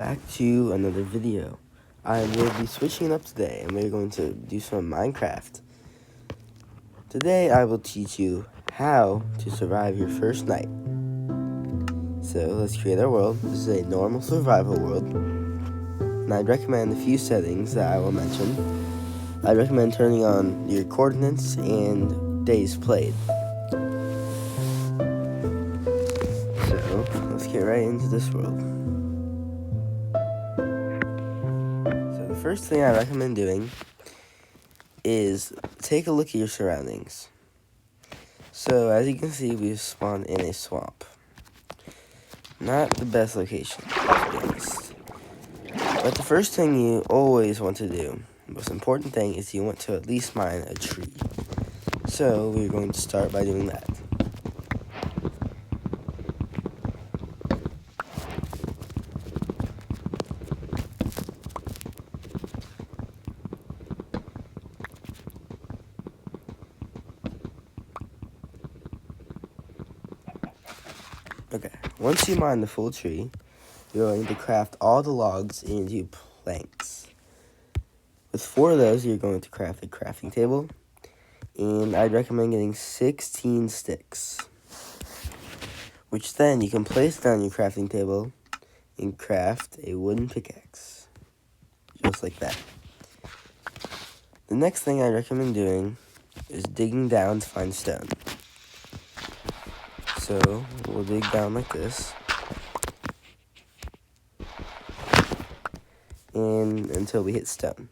Back to another video. I will be switching up today and we're going to do some Minecraft. Today I will teach you how to survive your first night. So let's create our world. This is a normal survival world. And I'd recommend a few settings that I will mention. I'd recommend turning on your coordinates and days played. So let's get right into this world. The first thing I recommend doing is take a look at your surroundings. So as you can see, we've spawned in a swamp. Not the best location, to be honest. But the first thing you always want to do, the most important thing, is you want to at least mine a tree. So we're going to start by doing that. Okay, once you mine the full tree, you're going to craft all the logs into planks. With 4 of those, you're going to craft a crafting table, and I'd recommend getting 16 sticks, which then you can place down your crafting table and craft a wooden pickaxe, just like that. The next thing I recommend doing is digging down to find stone. So we'll dig down like this, and until we hit stone.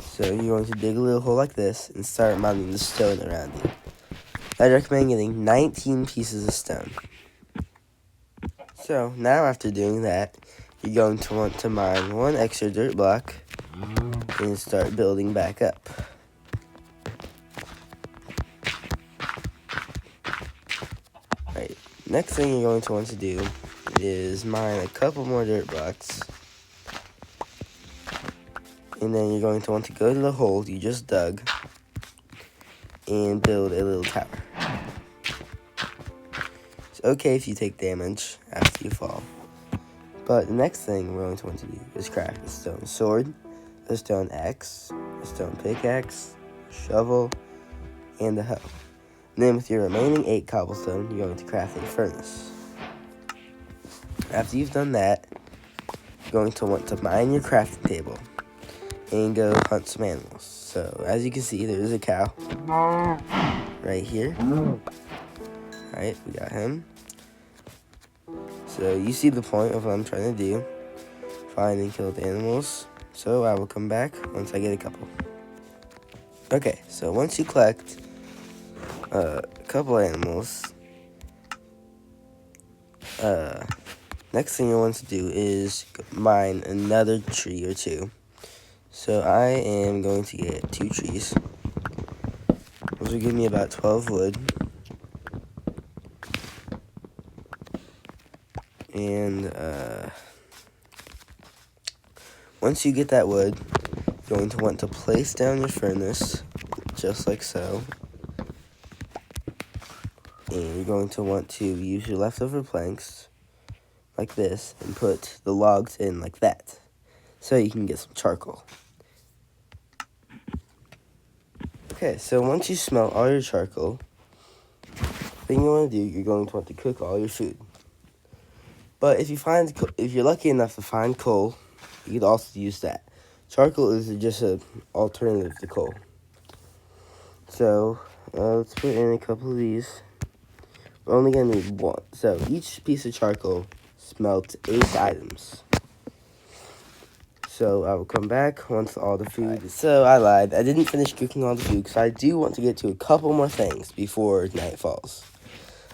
So you're going to dig a little hole like this and start mounting the stone around you. I'd recommend getting 19 pieces of stone. So now after doing that, you're going to want to mine 1 extra dirt block and start building back up. Alright, next thing you're going to want to do is mine a couple more dirt blocks. And then you're going to want to go to the hole you just dug and build a little tower. It's okay if you take damage after you fall. But the next thing we're going to want to do is craft a stone sword, a stone axe, a stone pickaxe, a shovel, and a hoe. And then with your remaining 8 cobblestone, you're going to craft a furnace. After you've done that, you're going to want to mine your crafting table and go hunt some animals. So as you can see, there's a cow right here. Alright, we got him. So you see the point of what I'm trying to do. Find and kill the animals. So I will come back once I get a couple. Okay, so once you collect a couple animals, next thing you want to do is mine another tree or 2. So I am going to get 2 trees. Those will give me about 12 wood. And once you get that wood, you're going to want to place down your furnace, just like so. And you're going to want to use your leftover planks, like this, and put the logs in like that, so you can get some charcoal. Okay, so once you smelt all your charcoal, the thing you want to do, you're going to want to cook all your food. But if you're lucky enough to find coal, you could also use that. Charcoal is just an alternative to coal. So let's put in a couple of these. We're only gonna need 1. So each piece of charcoal smelts 8 items. So I will come back once all the food. So I lied. I didn't finish cooking all the food because I do want to get to a couple more things before night falls.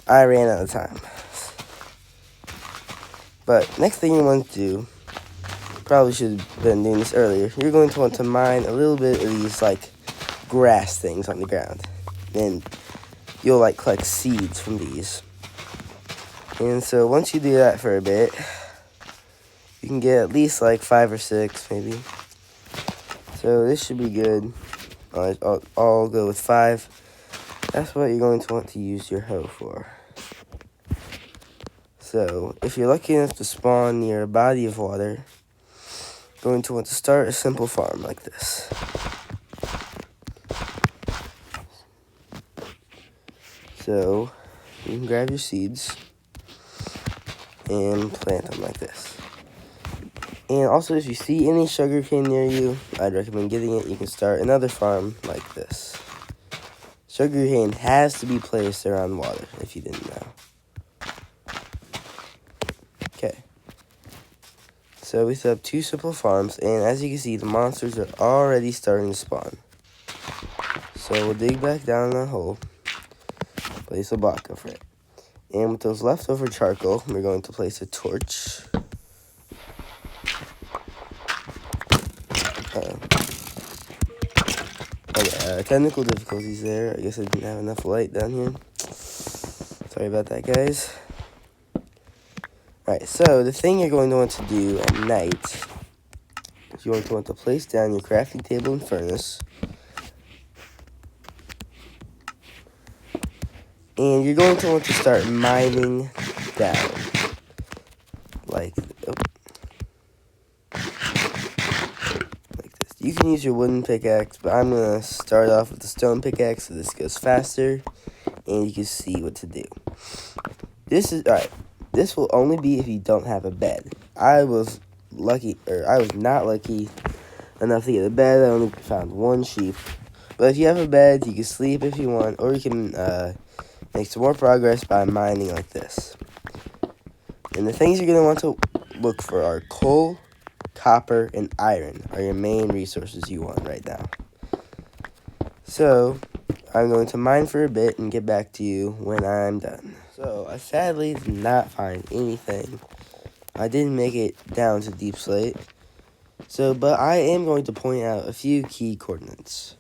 I ran out of time. But next thing you want to do, probably should have been doing this earlier, you're going to want to mine a little bit of these like grass things on the ground. And you'll like collect seeds from these. And so once you do that for a bit, you can get at least like 5 or 6 maybe. So this should be good. I'll go with 5. That's what you're going to want to use your hoe for. So, if you're lucky enough to spawn near a body of water, you're going to want to start a simple farm like this. So, you can grab your seeds and plant them like this. And also, if you see any sugarcane near you, I'd recommend getting it. You can start another farm like this. Sugarcane has to be placed around water, if you didn't know. Okay. So we set up 2 simple farms, and as you can see, the monsters are already starting to spawn. So we'll dig back down in that hole, place a block over it. And with those leftover charcoal, we're going to place a torch. Technical difficulties there. I guess I didn't have enough light down here. Sorry about that, guys. Alright, so the thing you're going to want to do at night is you're going to want to place down your crafting table and furnace. And you're going to want to start mining down. Like this. You can use your wooden pickaxe, but I'm going to start off with the stone pickaxe so this goes faster. And you can see what to do. Alright. This will only be if you don't have a bed. I was not lucky enough to get a bed. I only found 1 sheep. But if you have a bed, you can sleep if you want, or you can make some more progress by mining like this. And the things you're going to want to look for are coal, copper, and iron are your main resources you want right now. So, I'm going to mine for a bit and get back to you when I'm done. So, I sadly did not find anything. I didn't make it down to Deep Slate. But I am going to point out a few key coordinates.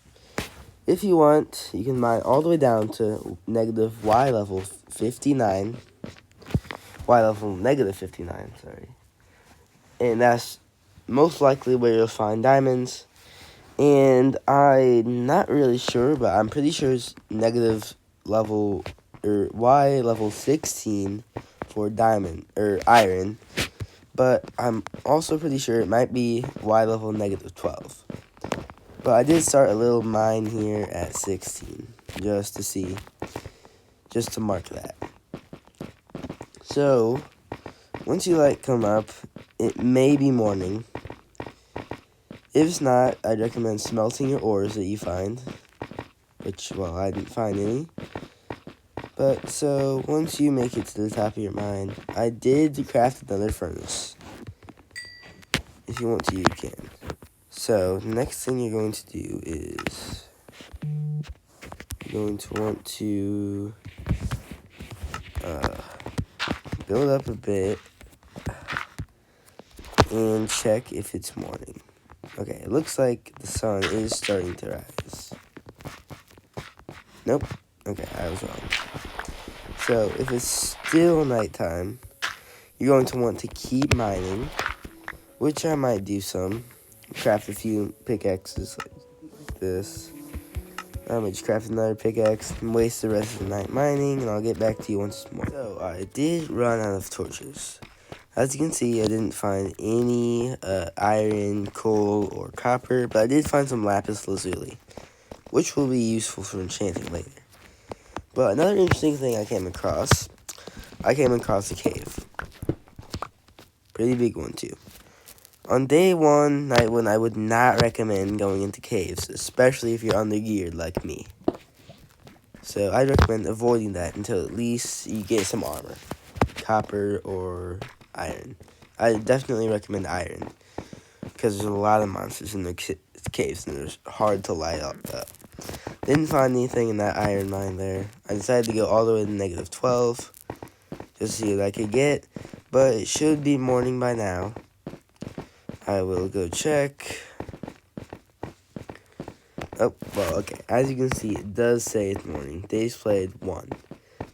If you want, you can mine all the way down to negative Y level 59. Y level negative 59, sorry. And that's most likely where you'll find diamonds. And I'm not really sure, but I'm pretty sure it's negative level, or Y level 16 for diamond, or iron. But I'm also pretty sure it might be Y level negative 12. But I did start a little mine here at 16, just to mark that. So, once you come up, it may be morning. If it's not, I'd recommend smelting your ores that you find, which, well, I didn't find any. But, so, once you make it to the top of your mine, I did craft another furnace. If you want to, you can. So, the next thing you're going to do is, you're going to want to build up a bit and check if it's morning. Okay, it looks like the sun is starting to rise. Nope. Okay, I was wrong. So, if it's still nighttime, you're going to want to keep mining, which I might do some. Craft a few pickaxes like this. I might just craft another pickaxe and waste the rest of the night mining, and I'll get back to you once more. So, I did run out of torches. As you can see, I didn't find any iron, coal, or copper, but I did find some lapis lazuli, which will be useful for enchanting later. But another interesting thing I came across a cave. Pretty big one, too. On day 1, night 1, I would not recommend going into caves, especially if you're undergeared like me. So I'd recommend avoiding that until at least you get some armor, copper or iron. I definitely recommend iron, because there's a lot of monsters in the caves and they're hard to light up. Didn't find anything in that iron mine there. I decided to go all the way to negative 12, just to see what I could get, but it should be morning by now. I will go check. Oh, well, okay. As you can see, it does say it's morning. Days played 1.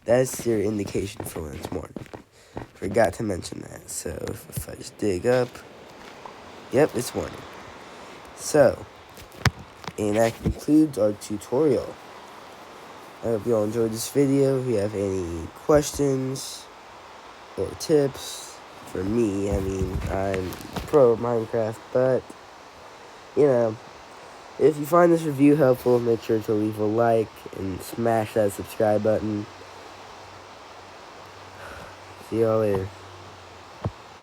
That's your indication for when it's morning. Forgot to mention that. So, if I just dig up. Yep, it's morning. So, and that concludes our tutorial. I hope you all enjoyed this video. If you have any questions, or tips for me. I mean, I'm pro at Minecraft, but, you know, if you find this review helpful, make sure to leave a like and smash that subscribe button. See y'all later.